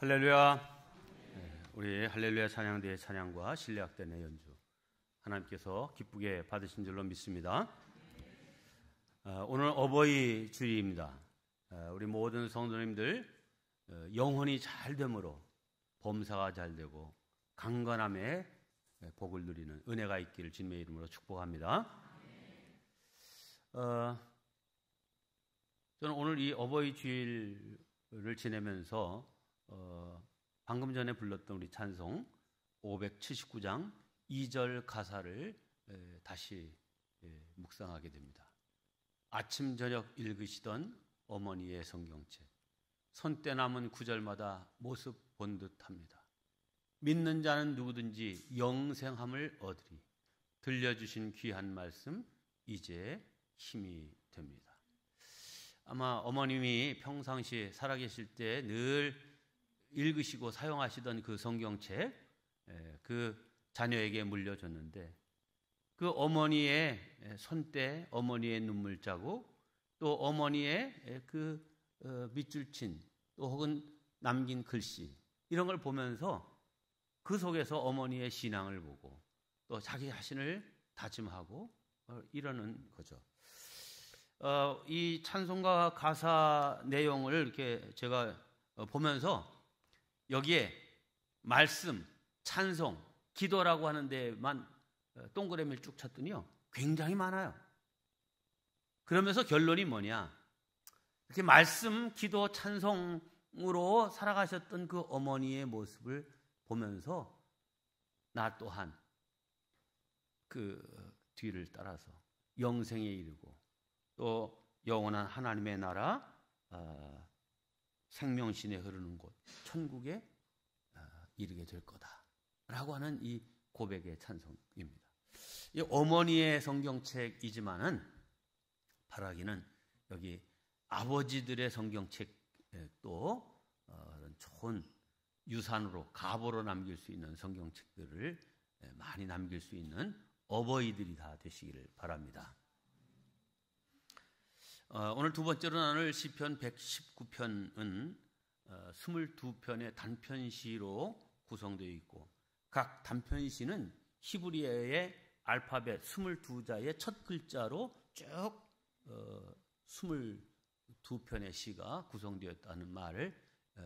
할렐루야. 우리 할렐루야 찬양대의 찬양과 신뢰악단의 연주 하나님께서 기쁘게 받으신 줄로 믿습니다. 오늘 어버이 주일입니다. 우리 모든 성도님들 영혼이 잘 되므로 범사가 잘 되고 강건함에 복을 누리는 은혜가 있기를 주님의 이름으로 축복합니다. 저는 오늘 이 어버이 주일을 지내면서 방금 전에 불렀던 우리 찬송 579장 2절 가사를 다시 묵상하게 됩니다. 아침 저녁 읽으시던 어머니의 성경책, 손때 남은 구절마다 모습 본 듯합니다. 믿는 자는 누구든지 영생함을 얻으리. 들려주신 귀한 말씀 이제 힘이 됩니다. 아마 어머님이 평상시에 살아계실 때 늘 읽으시고 사용하시던 그 성경책, 그 자녀에게 물려줬는데 그 어머니의 손때, 어머니의 눈물 자국, 또 어머니의 그 밑줄 친, 또 혹은 남긴 글씨, 이런 걸 보면서 그 속에서 어머니의 신앙을 보고 또 자기 자신을 다짐하고 이러는 거죠. 이 찬송가 가사 내용을 이렇게 제가 보면서 여기에 말씀, 찬송, 기도라고 하는 데만 동그라미를 쭉 쳤더니요, 굉장히 많아요. 그러면서 결론이 뭐냐? 이렇게 말씀, 기도, 찬송으로 살아가셨던 그 어머니의 모습을 보면서 나 또한 그 뒤를 따라서 영생에 이르고 또 영원한 하나님의 나라, 생명신에 흐르는 곳 천국에 이르게 될 거다라고 하는 이 고백의 찬송입니다. 이 어머니의 성경책이지만은 바라기는 여기 아버지들의 성경책도 좋은 유산으로 가보로 남길 수 있는 성경책들을 많이 남길 수 있는 어버이들이 다 되시기를 바랍니다. 오늘 두 번째로 나눌 시편 119편은 22편의 단편시로 구성되어 있고 각 단편시는 히브리어의 알파벳 22자의 첫 글자로 쭉 22편의 시가 구성되었다는 말을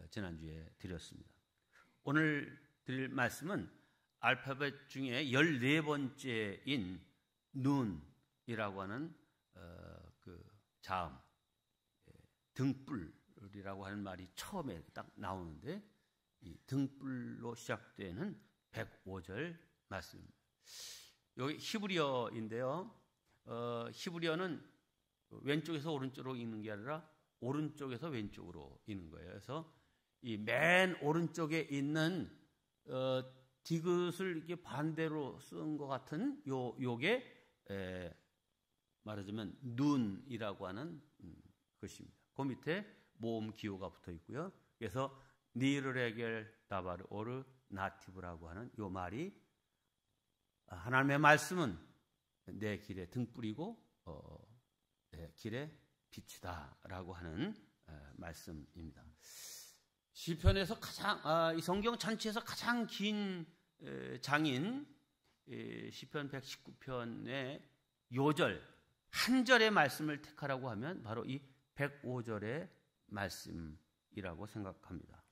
지난주에 드렸습니다. 오늘 드릴 말씀은 알파벳 중에 14번째인 눈이라고 하는 그 자음, 등불이라고 하는 말이 처음에 딱 나오는데 이 등불로 시작되는 105절 말씀입니다. 여기 히브리어인데요. 히브리어는 왼쪽에서 오른쪽으로 읽는 게 아니라 오른쪽에서 왼쪽으로 읽는 거예요. 그래서 이 맨 오른쪽에 있는 디귿을 이렇게 반대로 쓴 것 같은 요게 말하자면 눈이라고 하는 것입니다. 그 밑에 모음 기호가 붙어 있고요. 그래서 니르레겔 다바르 오르 나티브라고 하는 요 말이 하나님의 말씀은 내 길의 등불이고 내 길의 빛이다라고 하는 말씀입니다. 시편에서 가장 이 성경 전체에서 가장 긴 장인 시편 119편의 요절 한 절의 말씀을 택하라고 하면 바로 이 105절의 말씀이라고 생각합니다.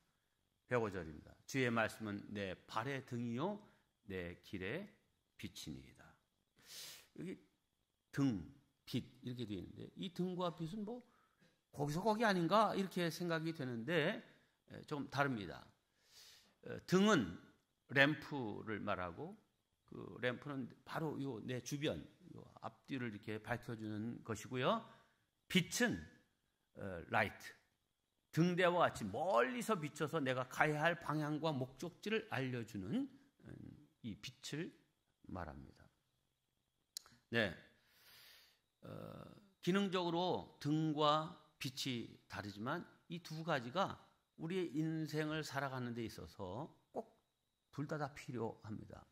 105절입니다. 주의 말씀은 내 발의 등이요 내 길의 빛이니이다. 여기 등, 빛 이렇게 되어 있는데 이 등과 빛은 뭐 거기서 거기 아닌가 이렇게 생각이 되는데 좀 다릅니다. 등은 램프를 말하고 그 램프는 바로 요 내 주변 요 앞뒤를 이렇게 밝혀주는 것이고요. 빛은 라이트, 등대와 같이 멀리서 비춰서 내가 가야 할 방향과 목적지를 알려주는 이 빛을 말합니다. 네, 기능적으로 등과 빛이 다르지만 이 두 가지가 우리의 인생을 살아가는 데 있어서 꼭 둘 다 필요합니다.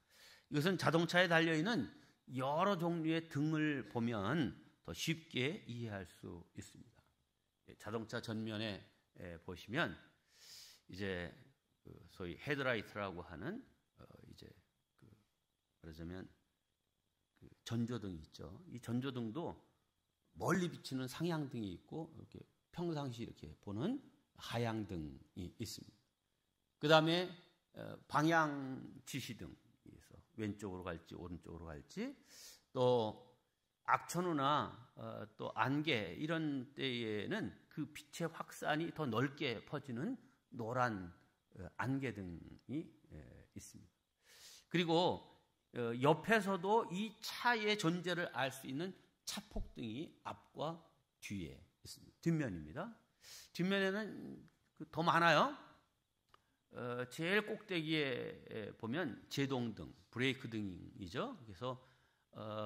이것은 자동차에 달려있는 여러 종류의 등을 보면 더 쉽게 이해할 수 있습니다. 자동차 전면에 보시면 이제 소위 헤드라이트라고 하는 이제 그러자면 전조등이 있죠. 이 전조등도 멀리 비치는 상향등이 있고 이렇게 평상시 이렇게 보는 하향등이 있습니다. 그 다음에 방향 지시등에서 왼쪽으로 갈지 오른쪽으로 갈지, 또 악천후나 또 안개 이런 때에는 그 빛의 확산이 더 넓게 퍼지는 노란 안개등이 있습니다. 그리고 옆에서도 이 차의 존재를 알 수 있는 차폭등이 앞과 뒤에 있습니다. 뒷면입니다. 뒷면에는 더 많아요. 제일 꼭대기에 보면 제동등, 브레이크 등이죠. 그래서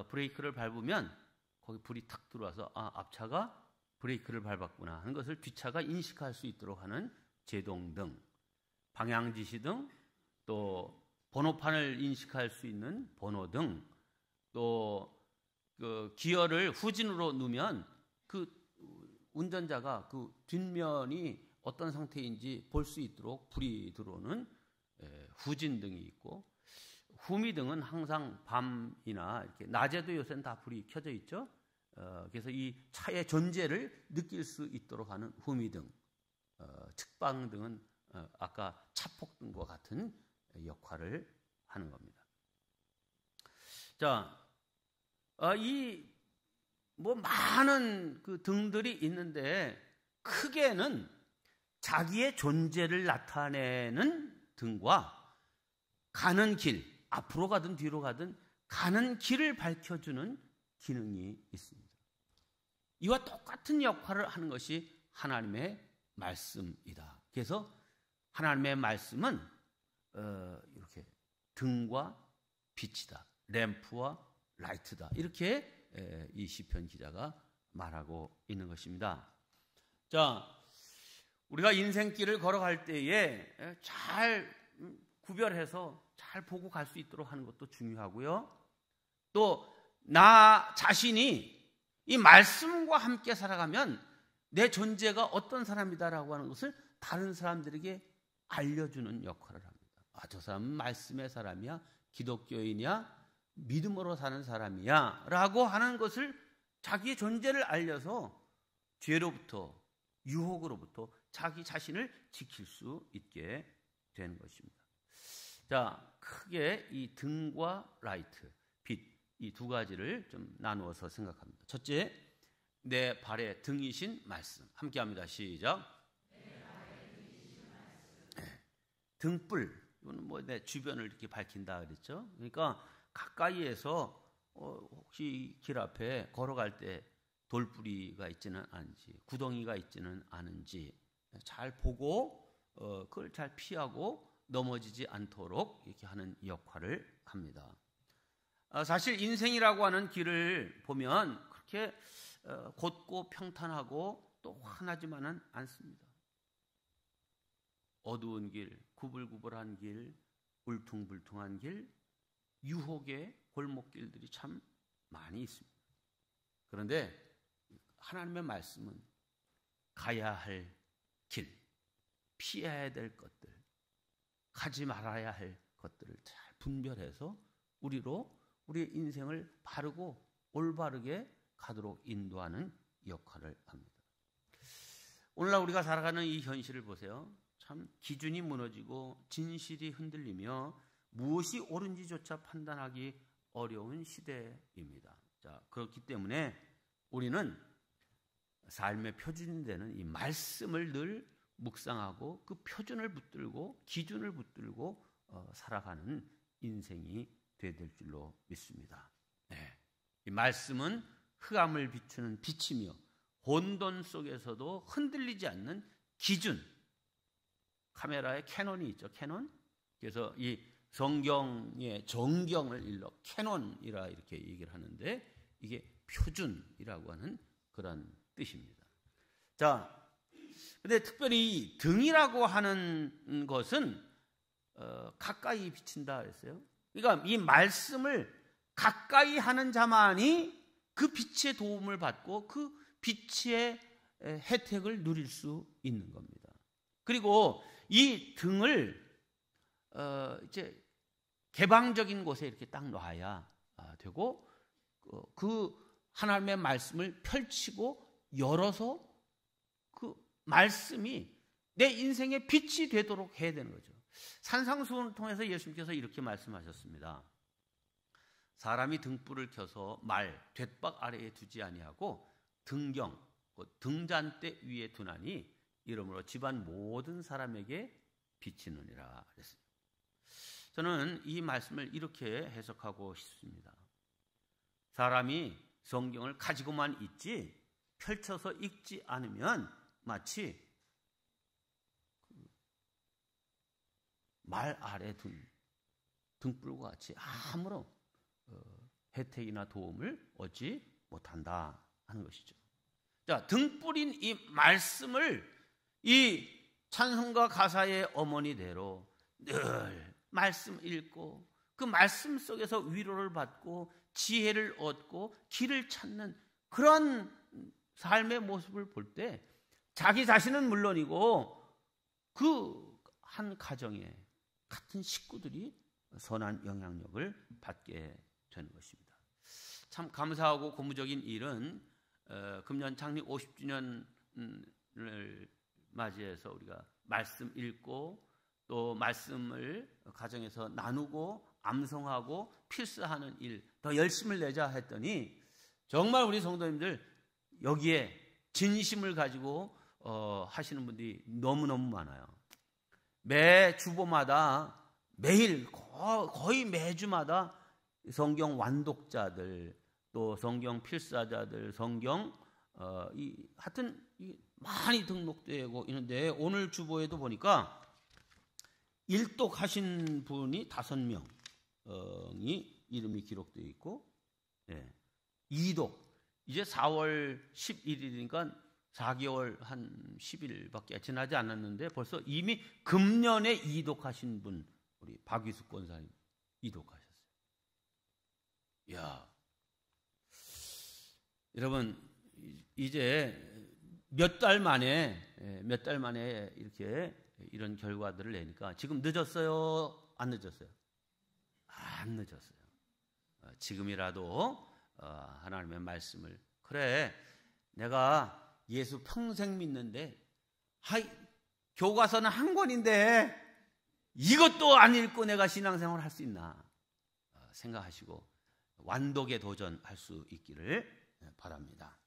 브레이크를 밟으면 거기 불이 탁 들어와서 앞차가 브레이크를 밟았구나 하는 것을 뒷차가 인식할 수 있도록 하는 제동등, 방향지시등, 또 번호판을 인식할 수 있는 번호등, 또 그 기어를 후진으로 누면 그 운전자가 그 뒷면이 어떤 상태인지 볼 수 있도록 불이 들어오는 후진등이 있고, 후미등은 항상 밤이나 이렇게 낮에도 요새는 다 불이 켜져 있죠. 그래서 이 차의 존재를 느낄 수 있도록 하는 후미등, 측방등은 아까 차폭등과 같은 역할을 하는 겁니다. 자, 이 많은 그 등들이 있는데 크게는 자기의 존재를 나타내는 등과 가는 길, 앞으로 가든 뒤로 가든 가는 길을 밝혀주는 기능이 있습니다. 이와 똑같은 역할을 하는 것이 하나님의 말씀이다. 그래서 하나님의 말씀은 이렇게 등과 빛이다, 램프와 라이트다, 이렇게 이 시편 기자가 말하고 있는 것입니다. 자, 우리가 인생길을 걸어갈 때에 잘 구별해서 잘 보고 갈 수 있도록 하는 것도 중요하고요. 또 나 자신이 이 말씀과 함께 살아가면 내 존재가 어떤 사람이다라고 하는 것을 다른 사람들에게 알려주는 역할을 합니다. 저 사람은 말씀의 사람이야, 기독교인이야, 믿음으로 사는 사람이야 라고 하는 것을, 자기의 존재를 알려서 죄로부터, 유혹으로부터 자기 자신을 지킬 수 있게 되는 것입니다. 자, 크게 이 등과 라이트, 빛, 이 두 가지를 좀 나누어서 생각합니다. 첫째, 내 발의 등이신 말씀. 함께 합니다. 시작. 등불, 이거는 내 주변을 이렇게 밝힌다 그랬죠. 그러니까 가까이에서 혹시 길 앞에 걸어갈 때 돌뿌리가 있지는 않은지, 구덩이가 있지는 않은지 잘 보고 그걸 잘 피하고 넘어지지 않도록 이렇게 하는 역할을 합니다. 사실 인생이라고 하는 길을 보면 그렇게 곧고 평탄하고 또 환하지만은 않습니다. 어두운 길, 구불구불한 길, 울퉁불퉁한 길, 유혹의 골목길들이 참 많이 있습니다. 그런데 하나님의 말씀은 가야 할 길, 피해야 될 것들, 가지 말아야 할 것들을 잘 분별해서 우리의 인생을 바르고 올바르게 가도록 인도하는 역할을 합니다. 오늘날 우리가 살아가는 이 현실을 보세요. 참 기준이 무너지고 진실이 흔들리며 무엇이 옳은지조차 판단하기 어려운 시대입니다. 자, 그렇기 때문에 우리는 삶의 표준이 되는 이 말씀을 늘 묵상하고 그 표준을 붙들고 기준을 붙들고 살아가는 인생이 되어야 될 줄로 믿습니다. 네. 이 말씀은 흑암을 비추는 빛이며 혼돈 속에서도 흔들리지 않는 기준. 카메라에 캐논이 있죠. 캐논. 그래서 이 성경의 정경을 일러 캐논이라 이렇게 얘기를 하는데 이게 표준이라고 하는 그런 뜻입니다. 자, 근데 특별히 등이라고 하는 것은 가까이 비친다 그랬어요. 그러니까 이 말씀을 가까이 하는 자만이 그 빛의 도움을 받고 그 빛의 혜택을 누릴 수 있는 겁니다. 그리고 이 등을 이제 개방적인 곳에 이렇게 딱 놔야 되고 그 하나님의 말씀을 펼치고 열어서 그 말씀이 내 인생의 빛이 되도록 해야 되는 거죠. 산상수훈을 통해서 예수님께서 이렇게 말씀하셨습니다. 사람이 등불을 켜서 돛박 아래에 두지 아니하고 등경, 등잔대 위에 두나니 이러므로 집안 모든 사람에게 비치느니라 그랬습니다. 저는 이 말씀을 이렇게 해석하고 싶습니다. 사람이 성경을 가지고만 있지 펼쳐서 읽지 않으면 마치 말 아래 둔 등불과 같이 아무런 혜택이나 도움을 얻지 못한다 하는 것이죠. 자, 등불인 이 말씀을 이 찬송가 가사의 어머니대로 늘 말씀 읽고 그 말씀 속에서 위로를 받고 지혜를 얻고 길을 찾는 그런 삶의 모습을 볼 때 자기 자신은 물론이고 그 한 가정에 같은 식구들이 선한 영향력을 받게 되는 것입니다. 참 감사하고 고무적인 일은 금년 창립 50주년을 맞이해서 우리가 말씀 읽고 또 말씀을 가정에서 나누고 암송하고 필사하는 일 더 열심을 내자 했더니 정말 우리 성도님들 여기에 진심을 가지고 하시는 분들이 너무너무 많아요. 매 주보마다 매일 거의 매주마다 성경 완독자들 또 성경 필사자들 성경 하여튼 많이 등록되고 있는데 오늘 주보에도 보니까 일독하신 분이 5명이 이름이 기록되어 있고, 네. 2독 이제 4월 11일이니까 4개월 한 10일밖에 지나지 않았는데 벌써 이미 금년에 2독하신 분 우리 박위숙 권사님 2독하셨어요. 야, 여러분 이제 몇 달 만에 이렇게 이런 결과들을 내니까 지금 늦었어요? 안 늦었어요? 안 늦었어요. 지금이라도 하나님의 말씀을 그래 내가 예수 평생 믿는데 교과서는 한 권인데 이것도 안 읽고 내가 신앙생활을 할 수 있나 생각하시고 완독에 도전할 수 있기를 바랍니다.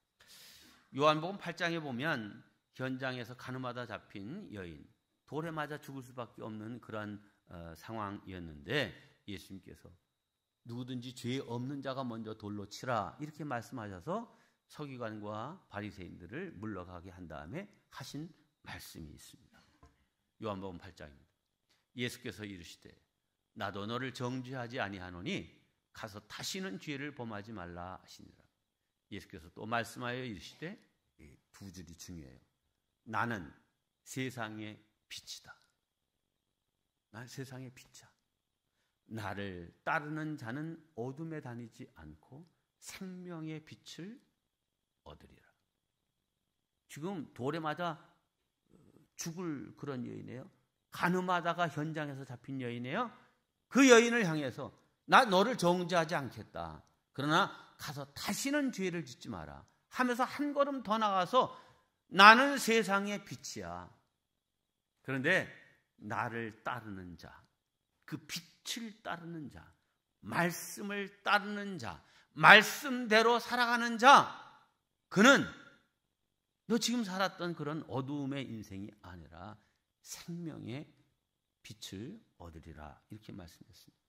요한복음 8장에 보면 현장에서 가늠하다 잡힌 여인 돌에 맞아 죽을 수밖에 없는 그런 상황이었는데 예수님께서 누구든지 죄 없는 자가 먼저 돌로 치라 이렇게 말씀하셔서 서기관과 바리새인들을 물러가게 한 다음에 하신 말씀이 있습니다. 요한복음 8장입니다. 예수께서 이르시되 나도 너를 정죄하지 아니하노니 가서 다시는 죄를 범하지 말라 하시니라. 예수께서 또 말씀하여 이르시되 두 줄이 중요해요. 나는 세상의 빛이다. 난 세상의 빛이야. 나를 따르는 자는 어둠에 다니지 않고 생명의 빛을 얻으리라. 지금 돌에 맞아 죽을 그런 여인이에요. 간음하다가 현장에서 잡힌 여인이에요. 그 여인을 향해서 나 너를 정죄하지 않겠다. 그러나 가서 다시는 죄를 짓지 마라 하면서 한 걸음 더 나가서 나는 세상의 빛이야. 그런데 나를 따르는 자, 그 빛을 따르는 자, 말씀을 따르는 자, 말씀대로 살아가는 자, 그는 너 지금 살았던 그런 어두움의 인생이 아니라 생명의 빛을 얻으리라 이렇게 말씀했습니다.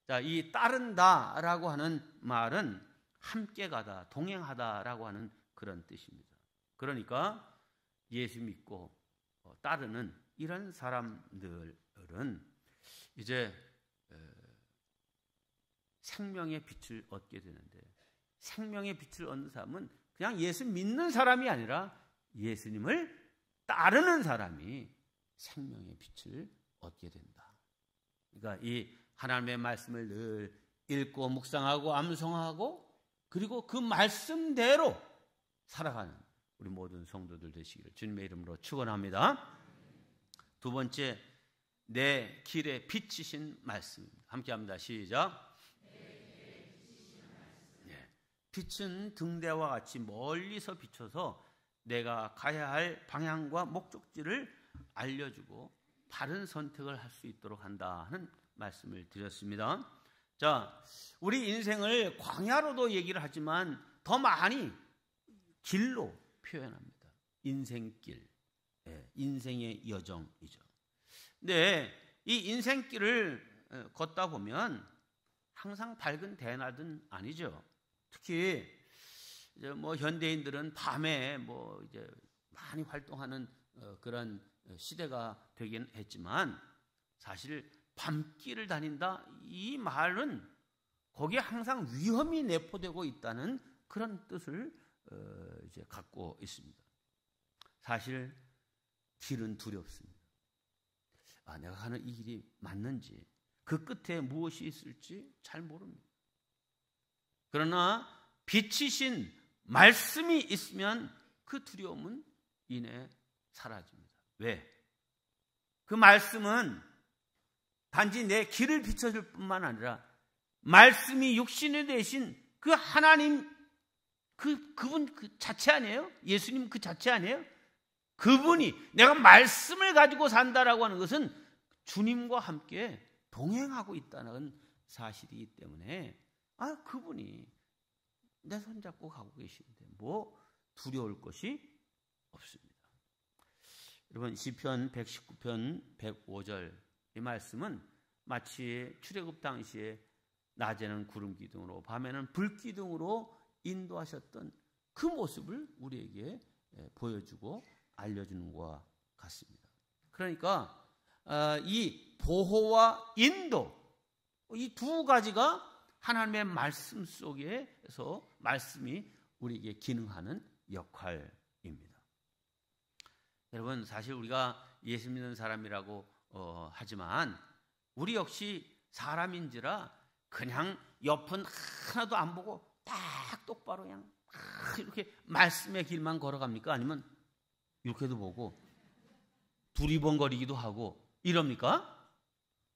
자, 이 따른다라고 하는 말은 함께 가다, 동행하다라고 하는 그런 뜻입니다. 그러니까 예수 믿고 따르는 이런 사람들은 이제 생명의 빛을 얻게 되는데 생명의 빛을 얻는 사람은 그냥 예수 믿는 사람이 아니라 예수님을 따르는 사람이 생명의 빛을 얻게 된다. 그러니까 이 하나님의 말씀을 늘 읽고 묵상하고 암송하고 그리고 그 말씀대로 살아가는 우리 모든 성도들 되시기를 주님의 이름으로 축원합니다. 두 번째, 내 길에 비치신 말씀입니다. 함께합니다. 시작. 빛은 등대와 같이 멀리서 비춰서 내가 가야 할 방향과 목적지를 알려주고 바른 선택을 할 수 있도록 한다 하는 말씀을 드렸습니다. 자, 우리 인생을 광야로도 얘기를 하지만 더 많이 길로 표현합니다. 인생길, 인생의 여정이죠. 근데 이 인생길을 걷다 보면 항상 밝은 대낮은 아니죠. 특히 이제 뭐 현대인들은 밤에 뭐 이제 많이 활동하는 그런 시대가 되긴 했지만 사실 밤길을 다닌다 이 말은 거기에 항상 위험이 내포되고 있다는 그런 뜻을 이제 갖고 있습니다. 사실 길은 두렵습니다. 내가 가는 이 길이 맞는지 그 끝에 무엇이 있을지 잘 모릅니다. 그러나 빛이신 말씀이 있으면 그 두려움은 이내 사라집니다. 왜? 그 말씀은 단지 내 길을 비춰줄 뿐만 아니라 말씀이 육신이 되신 그 하나님 그분 그 자체 아니에요? 예수님 그 자체 아니에요? 그분이 내가 말씀을 가지고 산다라고 하는 것은 주님과 함께 동행하고 있다는 사실이기 때문에 그분이 내 손잡고 가고 계시는데 뭐 두려울 것이 없습니다. 여러분 시편 119편 105절 이 말씀은 마치 출애굽 당시에 낮에는 구름 기둥으로 밤에는 불 기둥으로 인도하셨던 그 모습을 우리에게 보여주고 알려주는 것과 같습니다. 그러니까 이 보호와 인도 이 두 가지가 하나님의 말씀 속에서 말씀이 우리에게 기능하는 역할입니다. 여러분 사실 우리가 예수 믿는 사람이라고 하지만 우리 역시 사람인지라 그냥 옆은 하나도 안 보고 딱 똑바로 그냥 이렇게 말씀의 길만 걸어갑니까? 아니면 이렇게도 보고 두리번거리기도 하고 이럽니까?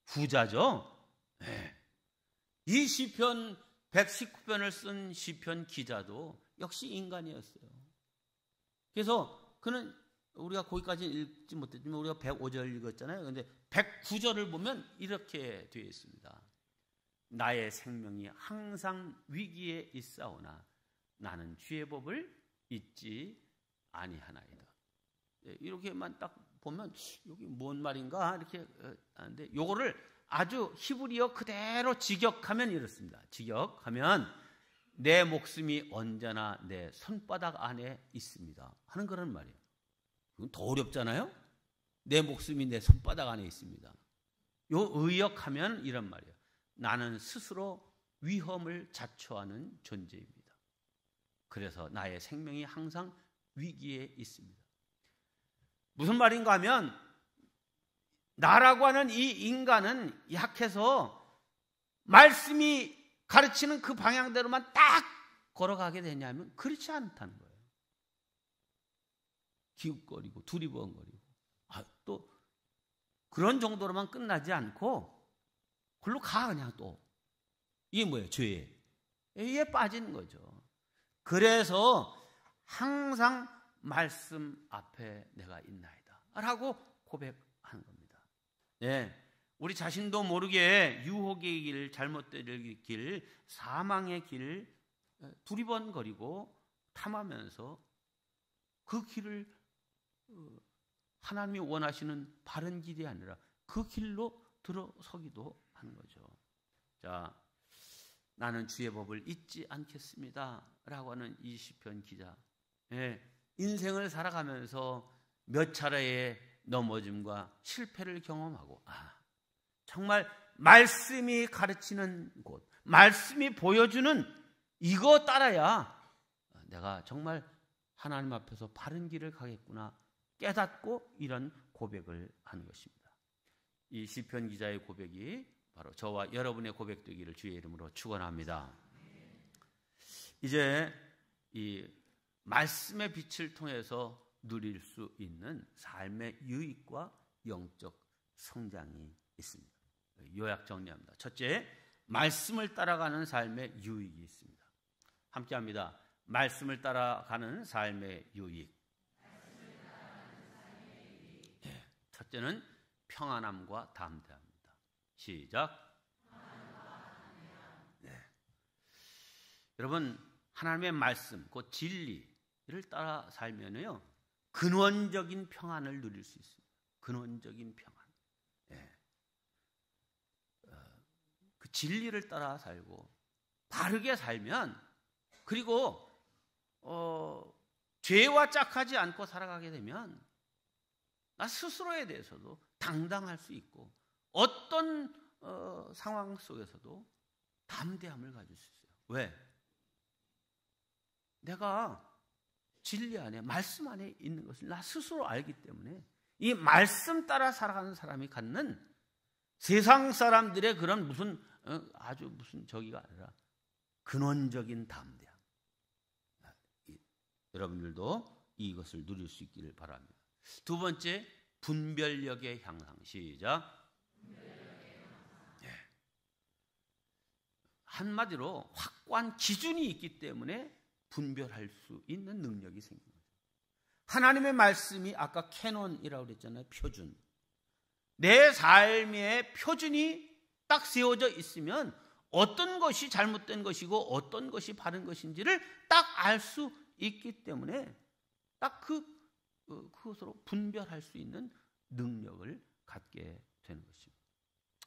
후자죠. 네. 이 시편 119편을 쓴 시편 기자도 역시 인간이었어요. 그래서 그는 우리가 거기까지는 읽지 못했지만 우리가 105절 읽었잖아요. 그런데 109절을 보면 이렇게 되어 있습니다. 나의 생명이 항상 위기에 있사오나 나는 주의 법을 잊지 아니하나이다. 이렇게만 딱 보면 여기 뭔 말인가 이렇게 하는데 요거를 아주 히브리어 그대로 직역하면 이렇습니다. 직역하면 내 목숨이 언제나 내 손바닥 안에 있습니다 하는 그런 말이에요. 이건 더 어렵잖아요. 내 목숨이 내 손바닥 안에 있습니다. 요 의역하면 이런 말이에요. 나는 스스로 위험을 자초하는 존재입니다. 그래서 나의 생명이 항상 위기에 있습니다. 무슨 말인가 하면 나라고 하는 이 인간은 약해서 말씀이 가르치는 그 방향대로만 딱 걸어가게 되냐면 그렇지 않다는 거예요. 기웃거리고 두리번거리고 또 그런 정도로만 끝나지 않고 글로 가 그냥 또 이게 뭐예요? 죄에 빠지는 거죠. 그래서 항상 말씀 앞에 내가 있나이다 라고 고백하는 겁니다. 네, 우리 자신도 모르게 유혹의 길, 잘못된 길, 사망의 길 두리번거리고 탐하면서 그 길을 하나님이 원하시는 바른 길이 아니라 그 길로 들어서기도 하는 거죠. 자, 나는 주의 법을 잊지 않겠습니다 라고 하는 이 시편 기자, 인생을 살아가면서 몇 차례의 넘어짐과 실패를 경험하고 정말 말씀이 가르치는 곳, 말씀이 보여주는 이거 따라야 내가 정말 하나님 앞에서 바른 길을 가겠구나 깨닫고 이런 고백을 하는 것입니다. 이 시편 기자의 고백이 바로 저와 여러분의 고백되기를 주의 이름으로 축원합니다. 이제 이 말씀의 빛을 통해서 누릴 수 있는 삶의 유익과 영적 성장이 있습니다. 요약 정리합니다. 첫째, 말씀을 따라가는 삶의 유익이 있습니다. 함께합니다. 말씀을 따라가는 삶의 유익. 네, 첫째는 평안함과 담대함입니다. 시작. 네. 여러분, 하나님의 말씀, 그 진리를 따라 살면요, 근원적인 평안을 누릴 수 있습니다. 근원적인 평안. 네. 그 진리를 따라 살고 바르게 살면, 그리고 죄와 짝하지 않고 살아가게 되면 나 스스로에 대해서도 당당할 수 있고 어떤 상황 속에서도 담대함을 가질 수 있어요. 왜? 내가 진리 안에, 말씀 안에 있는 것을 나 스스로 알기 때문에 이 말씀 따라 살아가는 사람이 갖는 세상 사람들의 그런 무슨 아주 무슨 저기가 아니라 근원적인 담대함. 여러분들도 이것을 누릴 수 있기를 바랍니다. 두 번째, 분별력의 향상. 시작. 네. 한마디로 확고한 기준이 있기 때문에 분별할 수 있는 능력이 생깁니다. 하나님의 말씀이 아까 캐논이라고 그랬잖아요. 표준. 내 삶의 표준이 딱 세워져 있으면 어떤 것이 잘못된 것이고 어떤 것이 바른 것인지를 딱 알 수 있기 때문에 딱 그것으로 분별할 수 있는 능력을 갖게 되는 것입니다.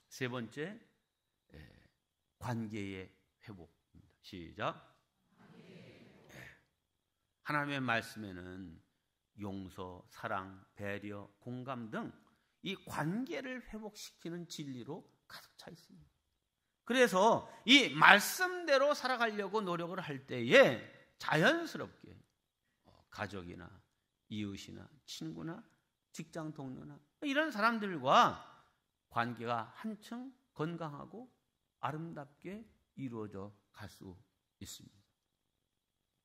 세 번째, 관계의 회복입니다. 시작. 하나님의 말씀에는 용서, 사랑, 배려, 공감 등 이 관계를 회복시키는 진리로 가득 차 있습니다. 그래서 이 말씀대로 살아가려고 노력을 할 때에 자연스럽게 가족이나 이웃이나 친구나 직장 동료나 이런 사람들과 관계가 한층 건강하고 아름답게 이루어져 갈 수 있습니다.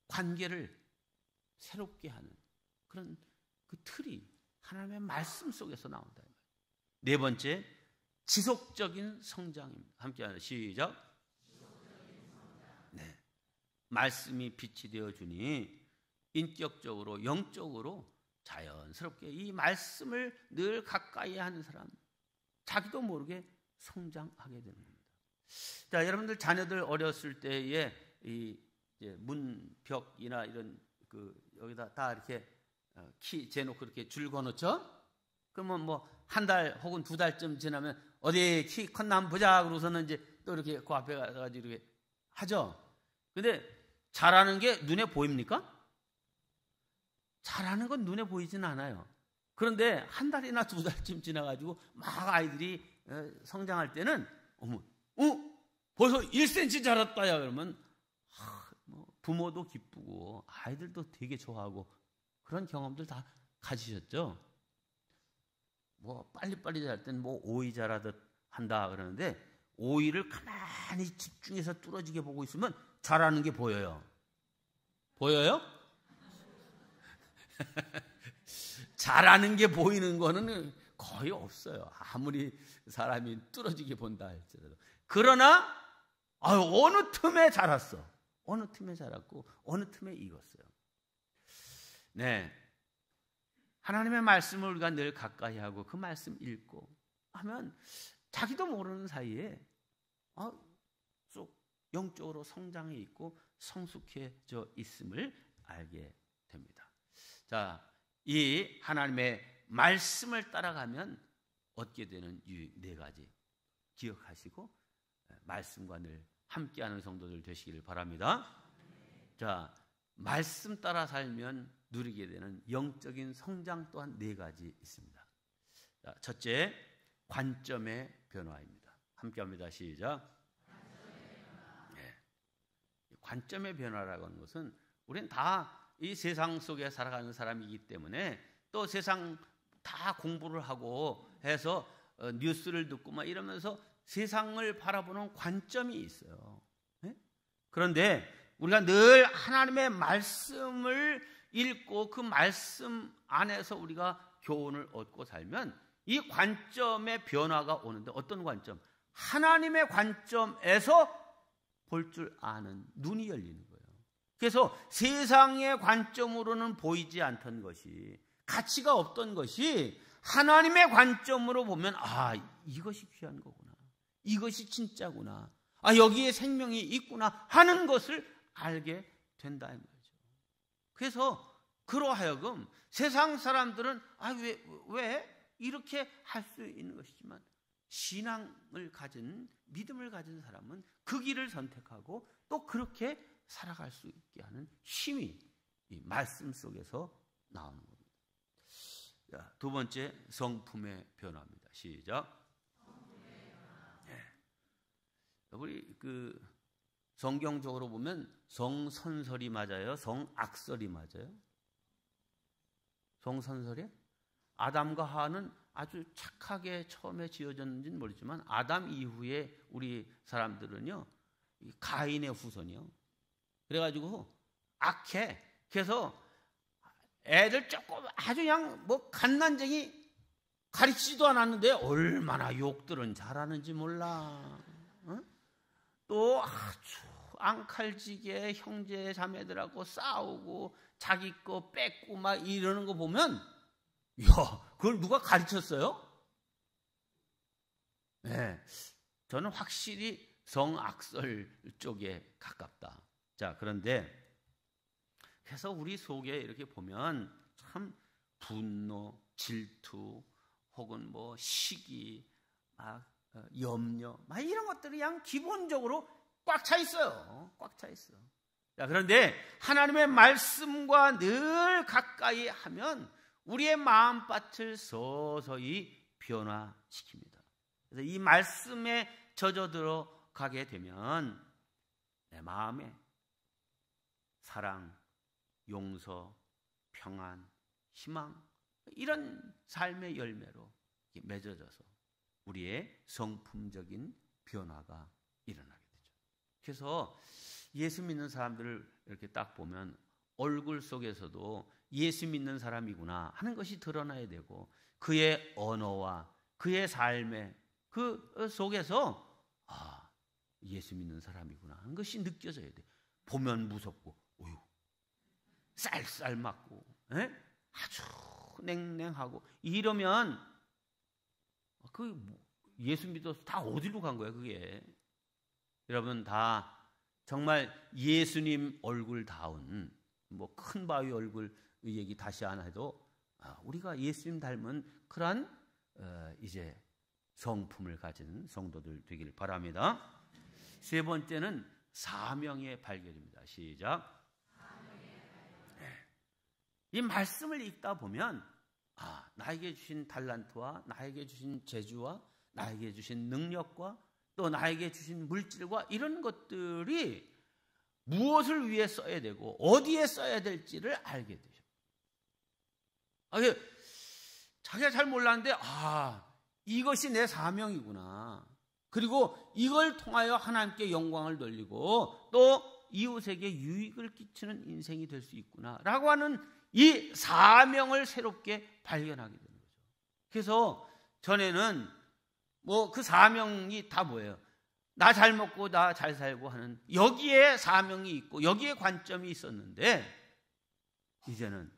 관계를 새롭게 하는 그런 그 틀이 하나님의 말씀 속에서 나온다. 네 번째, 지속적인 성장입니다. 함께하는 시작. 네, 말씀이 빛이 되어주니 인격적으로, 영적으로 자연스럽게 이 말씀을 늘 가까이 하는 사람, 자기도 모르게 성장하게 되는 겁니다. 자, 여러분들 자녀들 어렸을 때에 이 문벽이나 이런 여기다 다 이렇게 키 재놓고 이렇게 줄 거놓죠? 그러면 뭐 한 달 혹은 두 달쯤 지나면 어디 키 컸나 한번 보자 그러고서는 이제 또 이렇게 그 앞에 가가지고 이렇게 하죠. 근데 잘하는 게 눈에 보입니까? 잘하는 건 눈에 보이지는 않아요. 그런데 한 달이나 두 달쯤 지나가지고 막 아이들이 성장할 때는 벌써 1cm 자랐다야 그러면 부모도 기쁘고 아이들도 되게 좋아하고 그런 경험들 다 가지셨죠? 뭐 빨리빨리 자랄 때는 뭐 오이 자라듯 한다 그러는데 오이를 가만히 집중해서 뚫어지게 보고 있으면 자라는 게 보여요. 보여요? 자라는 게 보이는 거는 거의 없어요. 아무리 사람이 뚫어지게 본다 할지라도. 그러나 어느 틈에 자랐어. 어느 틈에 자랐고 어느 틈에 익었어요. 네, 하나님의 말씀을 우리가 늘 가까이 하고 그 말씀 읽고 하면 자기도 모르는 사이에 쏙 영적으로 성장해 있고 성숙해져 있음을 알게 됩니다. 자, 이 하나님의 말씀을 따라가면 얻게 되는 유익 네 가지 기억하시고 말씀과 늘 함께하는 성도들 되시기를 바랍니다. 자, 말씀 따라 살면 누리게 되는 영적인 성장 또한 네 가지 있습니다. 자, 첫째, 관점의 변화입니다. 함께합니다. 시작. 네. 관점의 변화라고 하는 것은 우리는 다 이 세상 속에 살아가는 사람이기 때문에 또 세상 다 공부를 하고 해서 뉴스를 듣고 막 이러면서 세상을 바라보는 관점이 있어요. 네? 그런데 우리가 늘 하나님의 말씀을 읽고 그 말씀 안에서 우리가 교훈을 얻고 살면 이 관점의 변화가 오는데 어떤 관점? 하나님의 관점에서 볼 줄 아는 눈이 열리는 거예요. 그래서 세상의 관점으로는 보이지 않던 것이, 가치가 없던 것이 하나님의 관점으로 보면 이것이 귀한 거구나, 이것이 진짜구나, 여기에 생명이 있구나 하는 것을 알게 된다 이 말이죠. 그래서 그러하여금 세상 사람들은 왜 이렇게 할 수 있는 것이지만, 신앙을 가진, 믿음을 가진 사람은 그 길을 선택하고 또 그렇게 살아갈 수 있게 하는 힘이 이 말씀 속에서 나오는 겁니다. 자, 두 번째, 성품의 변화입니다. 시작. 네. 우리 성경적으로 보면 성선설이 맞아요, 성악설이 맞아요? 성선설이요? 아담과 하와는 아주 착하게 처음에 지어졌는지는 모르지만 아담 이후에 우리 사람들은요, 가인의 후손이요. 그래가지고 악해. 그래서 애들 조금 아주 그냥 갓난쟁이, 가르치지도 않았는데 얼마나 욕들은 잘하는지 몰라. 또 아주 앙칼지게 형제 자매들하고 싸우고 자기 거 뺏고 막 이러는 거 보면, 그걸 누가 가르쳤어요? 네, 저는 확실히 성악설 쪽에 가깝다. 자, 그런데 그래서 우리 속에 이렇게 보면 참 분노, 질투, 혹은 시기, 염려, 이런 것들이 그냥 기본적으로 꽉 차 있어요. 꽉 차 있어. 자, 그런데 하나님의 말씀과 늘 가까이 하면 우리의 마음밭을 서서히 변화시킵니다. 그래서 이 말씀에 젖어 들어가게 되면 내 마음에 사랑, 용서, 평안, 희망, 이런 삶의 열매로 맺어져서 우리의 성품적인 변화가 일어나게 되죠. 그래서 예수 믿는 사람들을 이렇게 딱 보면 얼굴 속에서도 예수 믿는 사람이구나 하는 것이 드러나야 되고, 그의 언어와 그의 삶의 그 속에서 예수 믿는 사람이구나 하는 것이 느껴져야 돼. 보면 무섭고 쌀쌀 맞고 아주 냉랭하고 이러면 예수 믿어서 다 어디로 간 거야 그게. 여러분 다 정말 예수님 얼굴다운 큰 바위 얼굴 얘기 다시 안 해도 우리가 예수님 닮은 그러한 이제 성품을 가진 성도들 되길 바랍니다. 세 번째는 사명의 발견입니다. 시작. 이 말씀을 읽다 보면 나에게 주신 달란트와 나에게 주신 재주와 나에게 주신 능력과 또 나에게 주신 물질과 이런 것들이 무엇을 위해 써야 되고 어디에 써야 될지를 알게 되죠. 자기가 잘 몰랐는데 이것이 내 사명이구나. 그리고 이걸 통하여 하나님께 영광을 돌리고 또 이웃에게 유익을 끼치는 인생이 될 수 있구나 라고 하는 이 사명을 새롭게 발견하게 되는 거죠. 그래서 전에는 그 사명이 다 뭐예요? 나 잘 먹고 나 잘 살고 하는 여기에 사명이 있고 여기에 관점이 있었는데, 이제는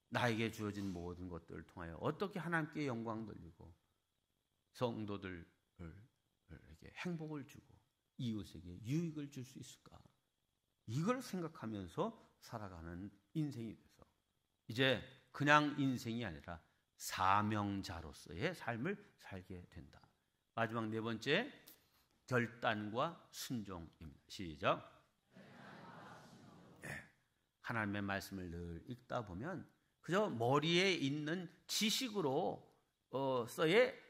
나에게 주어진 모든 것들을 통하여 어떻게 하나님께 영광 돌리고 성도들에게 행복을 주고 이웃에게 유익을 줄 수 있을까? 이걸 생각하면서 살아가는 인생이 돼서 이제 그냥 인생이 아니라 사명자로서의 삶을 살게 된다. 마지막 네 번째, 결단과 순종입니다. 시작. 하나님의 말씀을 늘 읽다 보면 그저 머리에 있는 지식으로서의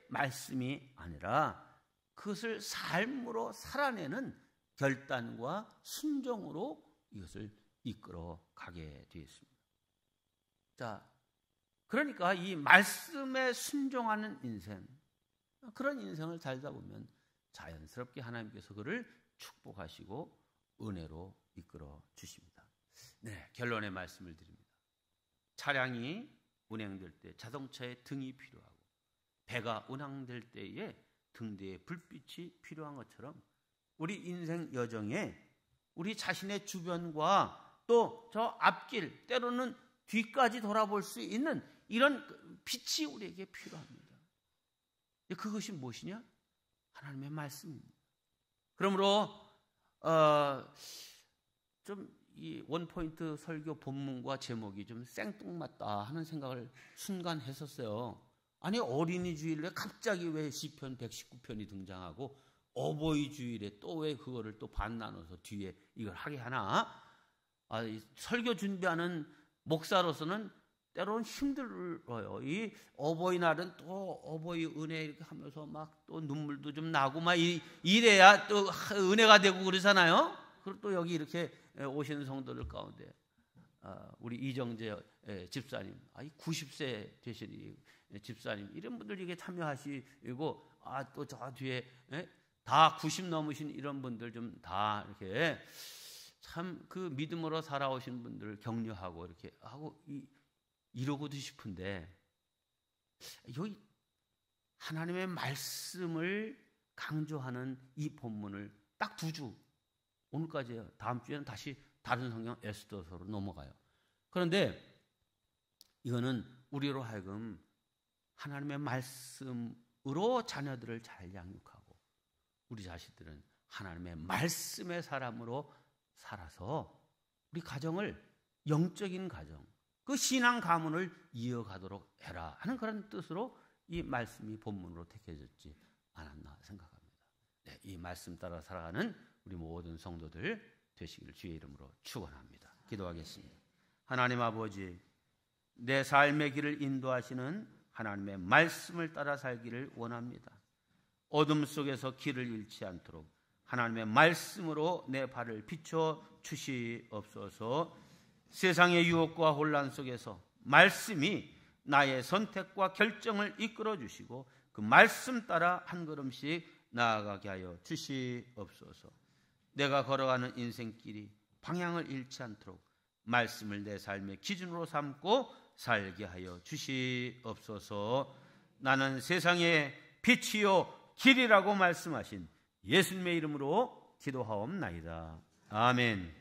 말씀이 아니라 그것을 삶으로 살아내는 결단과 순종으로 이것을 이끌어 가게 되어 있습니다. 자, 그러니까 이 말씀에 순종하는 인생, 그런 인생을 살다 보면 자연스럽게 하나님께서 그를 축복하시고 은혜로 이끌어 주십니다. 네, 결론의 말씀을 드립니다. 차량이 운행될 때 자동차에 등이 필요하고 배가 운항될 때에 등 뒤에 불빛이 필요한 것처럼 우리 인생 여정에 우리 자신의 주변과 또 저 앞길, 때로는 뒤까지 돌아볼 수 있는 이런 빛이 우리에게 필요합니다. 그것이 무엇이냐? 하나님의 말씀입니다. 그러므로 좀 이 원포인트 설교 본문과 제목이 좀 생뚱맞다 하는 생각을 순간 했었어요. 아니, 어린이 주일에 갑자기 왜 시편 119편이 등장하고 어버이 주일에 또 왜 그거를 또 반 나눠서 뒤에 이걸 하게 하나? 설교 준비하는 목사로서는 때로는 힘들어요. 이 어버이날은 또 어버이 은혜 이렇게 하면서 막 또 눈물도 좀 나고 막 이래야 또 은혜가 되고 그러잖아요. 그리고 또 여기 이렇게 오시는 성도들 가운데 우리 이정재 집사님, 90세 되신 집사님, 이런 분들 이게 참여하시고 또 저 뒤에 다 90 넘으신 이런 분들 좀 다 이렇게 참 그 믿음으로 살아오신 분들 격려하고 이렇게 하고 이러고도 싶은데, 여기 하나님의 말씀을 강조하는 이 본문을 딱 2주, 오늘까지예요. 다음 주에는 다시 다른 성경 에스더서로 넘어가요. 그런데 이거는 우리로 하여금 하나님의 말씀으로 자녀들을 잘 양육하고 우리 자식들은 하나님의 말씀의 사람으로 살아서 우리 가정을, 영적인 가정, 그 신앙 가문을 이어가도록 해라 하는 그런 뜻으로 이 말씀이 본문으로 택해졌지 않았나 생각합니다. 네, 이 말씀 따라 살아가는 우리 모든 성도들 되시기를 주의 이름으로 축원합니다. 기도하겠습니다. 하나님 아버지, 내 삶의 길을 인도하시는 하나님의 말씀을 따라 살기를 원합니다. 어둠 속에서 길을 잃지 않도록 하나님의 말씀으로 내 발을 비춰 주시옵소서. 세상의 유혹과 혼란 속에서 말씀이 나의 선택과 결정을 이끌어 주시고 그 말씀 따라 한 걸음씩 나아가게 하여 주시옵소서. 내가 걸어가는 인생길이 방향을 잃지 않도록 말씀을 내 삶의 기준으로 삼고 살게 하여 주시옵소서. 나는 세상의 빛이요 길이라고 말씀하신 예수님의 이름으로 기도하옵나이다. 아멘.